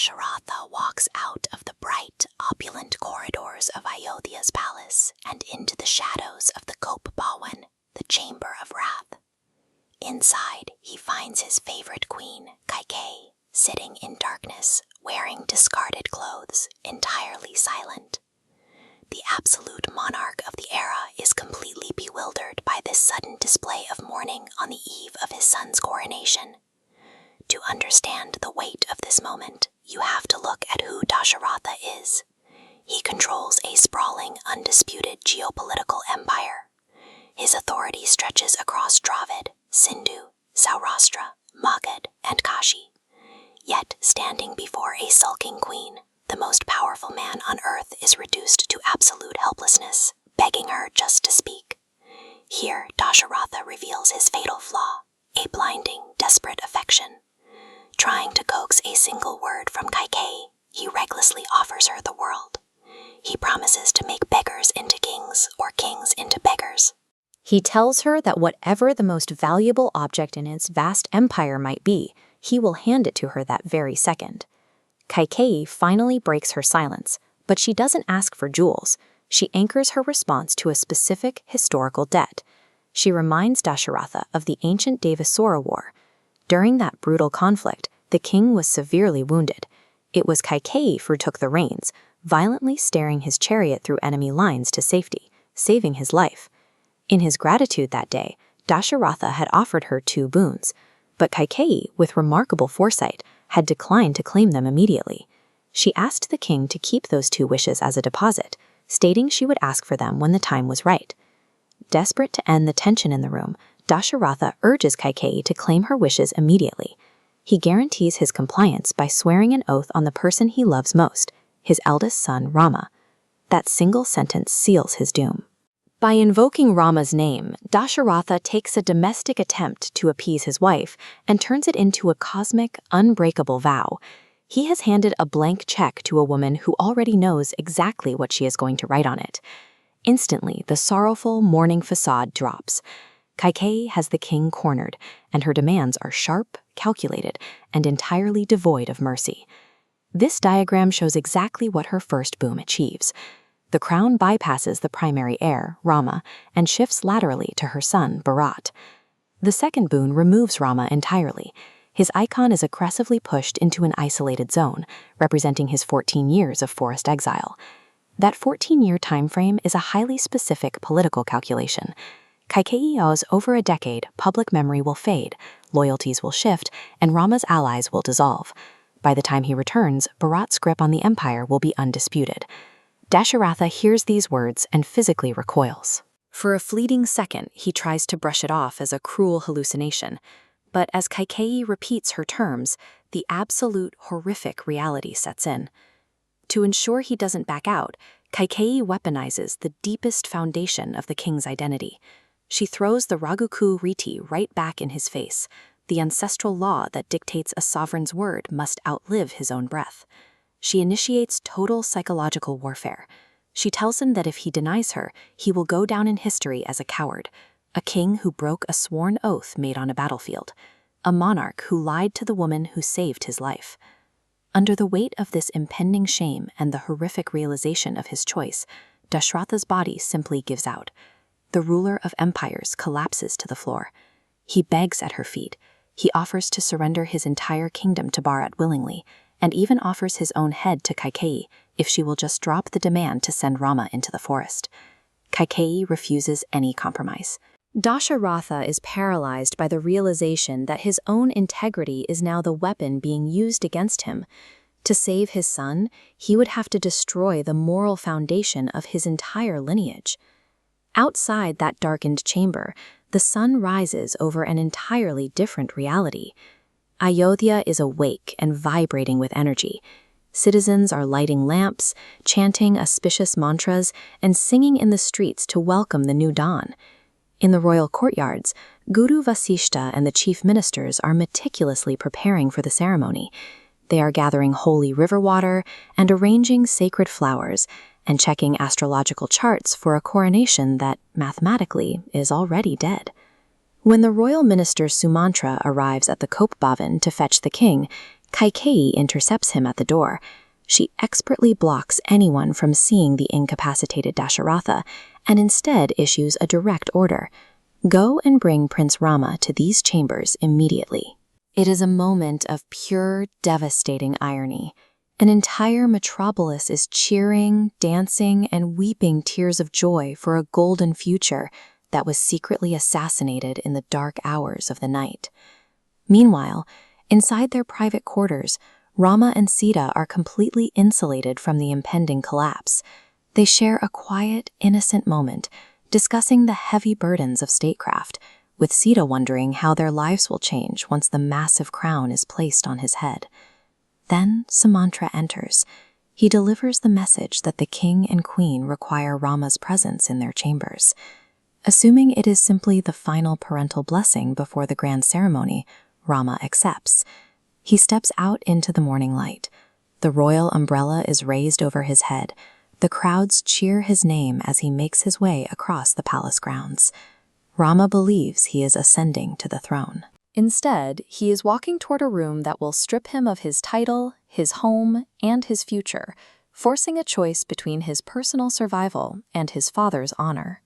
Dasharatha walks out of the bright, opulent corridors of Ayodhya's palace and into the shadows of the Kop Bhavan, the chamber of wrath. Inside, he finds his favorite queen, Kaikeyi, sitting in darkness, wearing discarded clothes, entirely silent. The absolute monarch of the era is completely bewildered by this sudden display of mourning on the eve of his son's coronation. To understand the weight of this moment, you have to look at who Dasharatha is. He controls a sprawling, undisputed geopolitical empire. His authority stretches across Dravid, Sindhu, Saurashtra, Magad, and Kashi. Yet, standing before a sulking queen, the most powerful man on earth is reduced to absolute helplessness, begging her just to speak. Here, Dasharatha reveals his fatal flaw, a blinding, desperate affection. Trying to coax a single word from Kaikeyi, he recklessly offers her the world. He promises to make beggars into kings or kings into beggars. He tells her that whatever the most valuable object in his vast empire might be, he will hand it to her that very second. Kaikeyi finally breaks her silence, but she doesn't ask for jewels. She anchors her response to a specific historical debt. She reminds Dasharatha of the ancient Devasur war. During that brutal conflict, the king was severely wounded. It was Kaikeyi who took the reins, violently steering his chariot through enemy lines to safety, saving his life. In his gratitude that day, Dasharatha had offered her 2 boons, but Kaikeyi, with remarkable foresight, had declined to claim them immediately. She asked the king to keep those 2 wishes as a deposit, stating she would ask for them when the time was right. Desperate to end the tension in the room, Dasharatha urges Kaikeyi to claim her wishes immediately. He guarantees his compliance by swearing an oath on the person he loves most, his eldest son Rama. That single sentence seals his doom. By invoking Rama's name, Dasharatha takes a domestic attempt to appease his wife and turns it into a cosmic, unbreakable vow. He has handed a blank check to a woman who already knows exactly what she is going to write on it. Instantly, the sorrowful, mourning facade drops. Kaikeyi has the king cornered, and her demands are sharp, calculated, and entirely devoid of mercy. This diagram shows exactly what her first boom achieves. The crown bypasses the primary heir, Rama, and shifts laterally to her son, Bharat. The second boon removes Rama entirely. His icon is aggressively pushed into an isolated zone, representing his 14 years of forced exile. That 14-year time frame is a highly specific political calculation. Kaikeyi owes over a decade, public memory will fade, loyalties will shift, and Rama's allies will dissolve. By the time he returns, Bharat's grip on the empire will be undisputed. Dasharatha hears these words and physically recoils. For a fleeting second, he tries to brush it off as a cruel hallucination. But as Kaikeyi repeats her terms, the absolute horrific reality sets in. To ensure he doesn't back out, Kaikeyi weaponizes the deepest foundation of the king's identity. She throws the Raghuku Riti right back in his face, the ancestral law that dictates a sovereign's word must outlive his own breath. She initiates total psychological warfare. She tells him that if he denies her, he will go down in history as a coward, a king who broke a sworn oath made on a battlefield, a monarch who lied to the woman who saved his life. Under the weight of this impending shame and the horrific realization of his choice, Dashratha's body simply gives out. The ruler of empires collapses to the floor. He begs at her feet. He offers to surrender his entire kingdom to Bharat willingly, and even offers his own head to Kaikeyi if she will just drop the demand to send Rama into the forest. Kaikeyi refuses any compromise. Dasharatha is paralyzed by the realization that his own integrity is now the weapon being used against him. To save his son, he would have to destroy the moral foundation of his entire lineage. Outside that darkened chamber, the sun rises over an entirely different reality. Ayodhya is awake and vibrating with energy. Citizens are lighting lamps, chanting auspicious mantras, and singing in the streets to welcome the new dawn. In the royal courtyards, Guru Vasishta and the chief ministers are meticulously preparing for the ceremony. They are gathering holy river water and arranging sacred flowers, and checking astrological charts for a coronation that, mathematically, is already dead. When the royal minister Sumantra arrives at the Kop Bhavan to fetch the king, Kaikeyi intercepts him at the door. She expertly blocks anyone from seeing the incapacitated Dasharatha and instead issues a direct order. Go and bring Prince Rama to these chambers immediately. It is a moment of pure, devastating irony. An entire metropolis is cheering, dancing, and weeping tears of joy for a golden future that was secretly assassinated in the dark hours of the night. Meanwhile, inside their private quarters, Rama and Sita are completely insulated from the impending collapse. They share a quiet, innocent moment, discussing the heavy burdens of statecraft, with Sita wondering how their lives will change once the massive crown is placed on his head. Then Sumantra enters. He delivers the message that the king and queen require Rama's presence in their chambers. Assuming it is simply the final parental blessing before the grand ceremony, Rama accepts. He steps out into the morning light. The royal umbrella is raised over his head. The crowds cheer his name as he makes his way across the palace grounds. Rama believes he is ascending to the throne. Instead, he is walking toward a room that will strip him of his title, his home, and his future, forcing a choice between his personal survival and his father's honor.